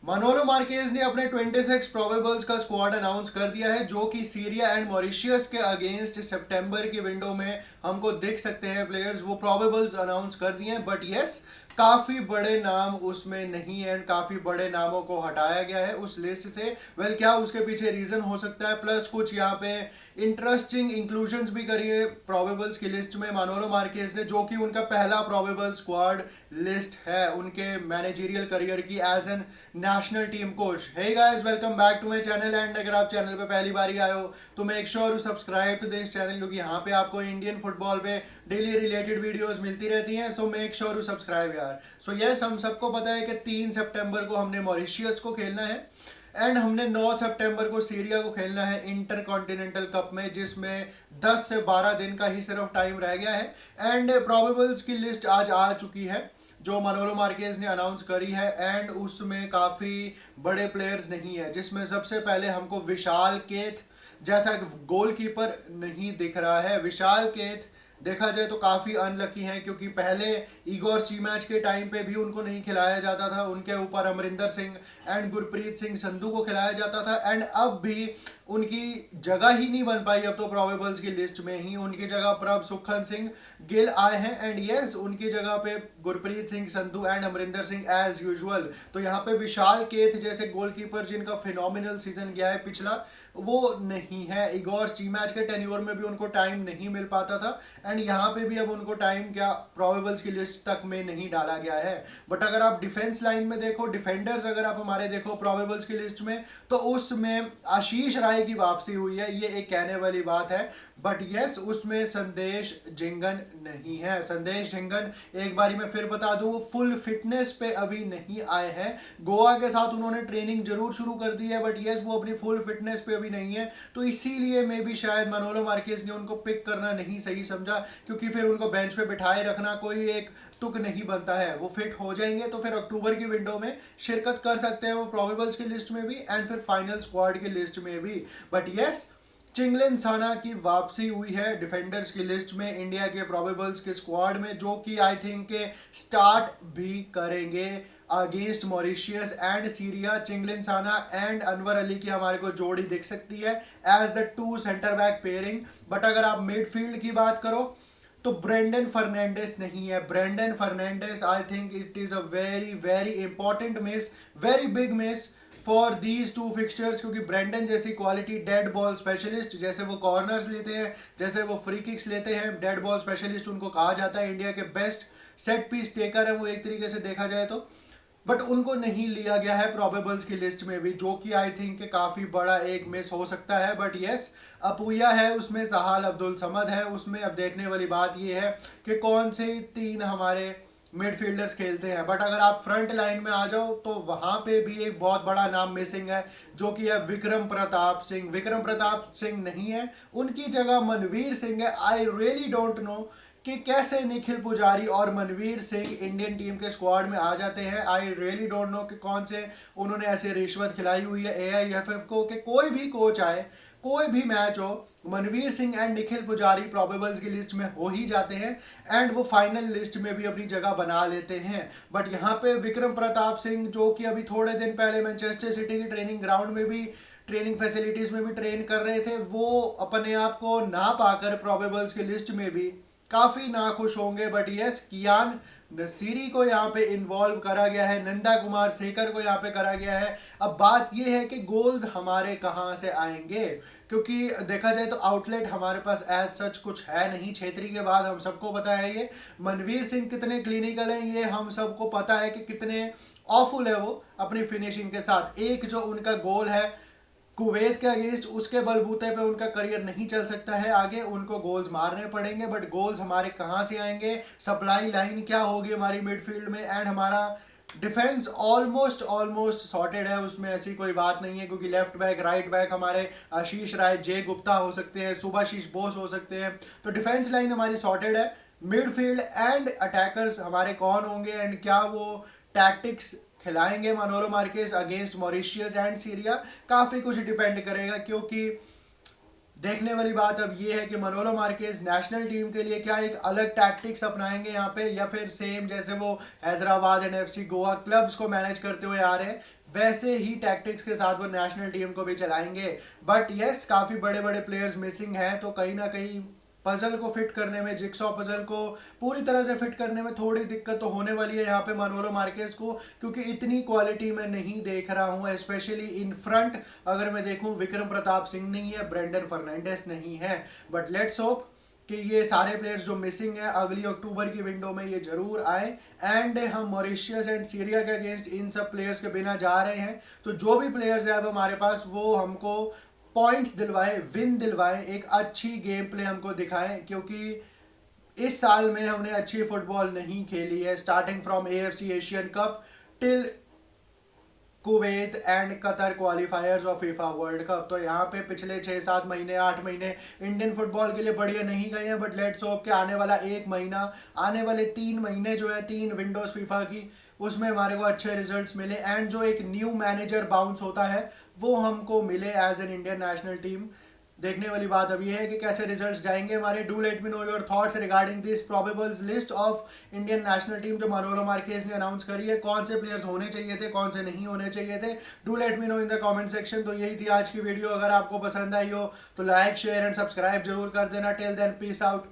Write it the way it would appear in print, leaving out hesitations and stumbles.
Manolo Marquez ने अपने 26 probables का स्क्वाड अनाउंस कर दिया है, जो कि सीरिया एंड मॉरिशियस के अगेंस्ट सितंबर की विंडो में हमको दिख सकते हैं प्लेयर्स। वो प्रोबेबल्स अनाउंस कर दिए हैं, बट यस काफी बड़े नाम उसमें नहीं है एंड काफी बड़े नामों को हटाया गया है उस लिस्ट से। क्या उसके पीछे रीजन हो सकता है, प्लस कुछ यहाँ पे इंटरेस्टिंग इंक्लूजन्स भी करी है प्रोबेबल्स की लिस्ट में मानोलो मार्केज ने, जो कि उनका पहला प्रोबेबल स्क्वाड लिस्ट है उनके मैनेजरियल करियर की as an national team coach. Hey guys, welcome back to my channel and अगर आप चैनल पे पहली बार ही आए हो तो make sure to subscribe to this channel, क्योंकि यहाँ पे आपको इंडियन फुटबॉल पे डेली रिलेटेड वीडियोस मिलती रहती हैं। So make sure to subscribe यार। सो यस, हम सबको पता है कि 3 सितंबर को हमने मॉरिशियस को खेलना है एंड हमने 9 सितंबर को सीरिया को खेलना है इंटर कॉन्टिनेंटल कप में, जिसमें 10 से 12 दिन का ही सिर्फ टाइम रह गया है। एंड प्रोबेबल्स की लिस्ट आज आ चुकी है जो मानोलो मार्केज ने अनाउंस करी है एंड उसमें काफ़ी बड़े प्लेयर्स नहीं है, जिसमें सबसे पहले हमको विशाल केथ जैसा गोलकीपर नहीं दिख रहा है। विशाल केथ देखा जाए तो काफ़ी अनलकी हैं, क्योंकि पहले ईगोर सी मैच के टाइम पे भी उनको नहीं खिलाया जाता था, उनके ऊपर अमरिंदर सिंह एंड गुरप्रीत सिंह संधू को खिलाया जाता था एंड अब भी उनकी जगह ही नहीं बन पाई। अब तो प्रोबेबल्स की लिस्ट में ही उनकी जगह पर अब सुखन सिंह गिल आए हैं एंड यस उनकी जगह पे Gurpreet Singh Sandhu and Amrinder Singh as usual. तो यहाँ पे विशाल केथ जैसे गोलकीपर जिनका फिनोमिनल सीजन गया है पिछला, वो नहीं है। इगोर सी मैच के टेन्योर में भी उनको टाइम नहीं मिल पाता था एंड यहाँ पे भी अब उनको टाइम क्या प्रोबेबल्स की लिस्ट तक में नहीं डाला गया है। बट अगर आप डिफेंस लाइन में देखो, डिफेंडर्स अगर आप हमारे देखो प्रोबेबल्स की लिस्ट में, तो उसमें आशीष राय की वापसी हुई है, ये एक कहने वाली बात है। बट यस उसमें संदेश झिंगन नहीं है। संदेश झिंगन एक बारी मैं फिर बता दूं, वो फुल फिटनेस पे अभी नहीं आए हैं। गोवा के साथ उन्होंने ट्रेनिंग जरूर शुरू कर दी है, बट यस वो अपनी फुल फिटनेस पे अभी नहीं है। तो इसीलिए मे भी शायद मानोलो मार्केज ने उनको पिक करना नहीं सही समझा, क्योंकि फिर उनको बेंच पे बिठाए रखना कोई एक तुक नहीं बनता है। वो फिट हो जाएंगे तो फिर अक्टूबर की विंडो में शिरकत कर सकते हैं वो प्रोबेबल्स की लिस्ट में भी एंड फिर फाइनल स्क्वाड की लिस्ट में भी। बट यस चिंगलेनसाना की वापसी हुई है डिफेंडर्स की लिस्ट में इंडिया के प्रोबेबल्स के स्क्वाड में, जो कि आई थिंक के स्टार्ट भी करेंगे against Mauritius and Syria. Chinglensana and Anwar Ali की हमारे को जोड़ी दिख सकती है as the 2 centre back pairing. But अगर आप मिडफील्ड की बात करो तो ब्रेंडन फर्नांडिस नहीं है। Brandon Fernandes I think it is a very very important miss, very big miss for these 2 fixtures, क्योंकि ब्रेंडन जैसी क्वालिटी डेड बॉल स्पेशलिस्ट, जैसे वो कॉर्नर्स लेते हैं, जैसे वो फ्री किक्स लेते हैं, डेड बॉल स्पेशलिस्ट उनको कहा जाता है। इंडिया के बेस्ट सेट पीस टेकर है वो एक तरीके से देखा जाए तो, बट उनको नहीं लिया गया है प्रोबेबल्स की लिस्ट में भी, जो कि आई थिंक काफी बड़ा एक मिस हो सकता है। बट यस अपूया है उसमें, सहाल अब्दुल समद है उसमें। अब देखने वाली बात यह है कि कौन से 3 हमारे मिडफील्डर्स खेलते हैं। बट अगर आप फ्रंट लाइन में आ जाओ तो वहां पे भी एक बहुत बड़ा नाम मिसिंग है, जो कि है विक्रम प्रताप सिंह। विक्रम प्रताप सिंह नहीं है, उनकी जगह मनवीर सिंह है। आई रियली डोंट नो कि कैसे निखिल पुजारी और मनवीर सिंह इंडियन टीम के स्क्वाड में आ जाते हैं। आई रियली डोंट नो कि कौन से उन्होंने ऐसे रिश्वत खिलाई हुई है AIFF को कि कोई भी कोच आए, कोई भी मैच हो, मनवीर सिंह एंड निखिल पुजारी प्रोबेबल्स की लिस्ट में हो ही जाते हैं एंड वो फाइनल लिस्ट में भी अपनी जगह बना लेते हैं। बट यहाँ पे विक्रम प्रताप सिंह, जो कि अभी थोड़े दिन पहले मैनचेस्टर सिटी की ट्रेनिंग ग्राउंड में भी, ट्रेनिंग फैसिलिटीज में भी ट्रेन कर रहे थे, वो अपने आप को ना पाकर प्रोबेबल्स की लिस्ट में भी काफी नाखुश होंगे। बट यस कियान नसीरी को यहाँ पे इन्वॉल्व करा गया है, नंदा कुमार सेकर को यहाँ पे करा गया है। अब बात यह है कि गोल्स हमारे कहाँ से आएंगे, क्योंकि देखा जाए तो आउटलेट हमारे पास एज सच कुछ है नहीं। छेत्री के बाद हम सबको पता है ये मनवीर सिंह कितने क्लिनिकल हैं, ये हम सबको पता है कि कितने ऑफुल है वो अपनी फिनिशिंग के साथ। एक जो उनका गोल है कुवैत के अगेंस्ट, उसके बलबूते पे उनका करियर नहीं चल सकता है आगे, उनको गोल्स मारने पड़ेंगे। बट गोल्स हमारे कहाँ से आएंगे, सप्लाई लाइन क्या होगी हमारी मिडफील्ड में, एंड हमारा डिफेंस ऑलमोस्ट सॉर्टेड है, उसमें ऐसी कोई बात नहीं है, क्योंकि लेफ्ट बैक राइट बैक हमारे आशीष राय, जय गुप्ता हो सकते हैं, सुभाशीष बोस हो सकते हैं। तो डिफेंस लाइन हमारी सॉर्टेड है। मिडफील्ड एंड अटैकर्स हमारे कौन होंगे एंड क्या वो टैक्टिक्स खिलाएंगे Manolo Marquez against Mauritius and Syria, काफी कुछ डिपेंड करेगा। क्योंकि देखने वाली बात अब ये है कि मनोलो मार्केज नेशनल टीम के लिए क्या एक अलग टैक्टिक्स अपनाएंगे यहाँ पे, या फिर सेम जैसे वो Hyderabad and FC Goa clubs को मैनेज करते हुए आ रहे हैं वैसे ही टैक्टिक्स के साथ वो नेशनल टीम को भी चलाएंगे। बट यस, काफी बड़े बड़े प्लेयर्स मिसिंग हैं, तो कहीं ना कहीं पजल को फिट करने में, जिक्सॉ पजल को पूरी तरह से फिट करने में थोड़ी दिक्कत तो होने वाली है यहाँ पे मानोलो मार्केस को, क्योंकि इतनी क्वालिटी मैं नहीं देख रहा हूँ स्पेशली इन फ्रंट। अगर मैं देखूँ, विक्रम प्रताप सिंह नहीं है, ब्रेंडन फर्नांडिस नहीं है, बट लेट्स होप कि ये सारे प्लेयर्स जो मिसिंग है अगली अक्टूबर की विंडो में ये जरूर आए। एंड हम मॉरिशियस एंड सीरिया के अगेंस्ट इन सब प्लेयर्स के बिना जा रहे हैं, तो जो भी प्लेयर्स है अब हमारे पास वो हमको पॉइंट्स दिलवाए, विन दिलवाए, एक अच्छी गेम प्ले हमको दिखाएं, क्योंकि इस साल में हमने अच्छी फुटबॉल नहीं खेली है, starting from AFC Asian cup till Kuwait and Qatar क्वालिफायर्स और फीफा वर्ल्ड कप। तो यहाँ पे पिछले 6-7 महीने, 8 महीने इंडियन फुटबॉल के लिए बढ़िया नहीं गए हैं, बट लेट्स होप कि आने वाला 1 महीना, आने वाले 3 महीने जो है, 3 विंडोज फीफा की, उसमें हमारे को अच्छे रिजल्ट्स मिले एंड जो एक न्यू मैनेजर बाउंस होता है वो हमको मिले as an Indian national team. देखने वाली बात अब यह है कि कैसे रिजल्ट्स जाएंगे हमारे। Do let me know your thoughts regarding this probables list of Indian national team जो मानोलो मार्केस ने अनाउंस करी है। कौन से प्लेयर्स होने चाहिए थे, कौन से नहीं होने चाहिए थे, do let me know in the comment section. तो यही थी आज की वीडियो। अगर आपको पसंद आई हो तो लाइक, शेयर एंड सब्सक्राइब जरूर कर देना। Till then, peace out.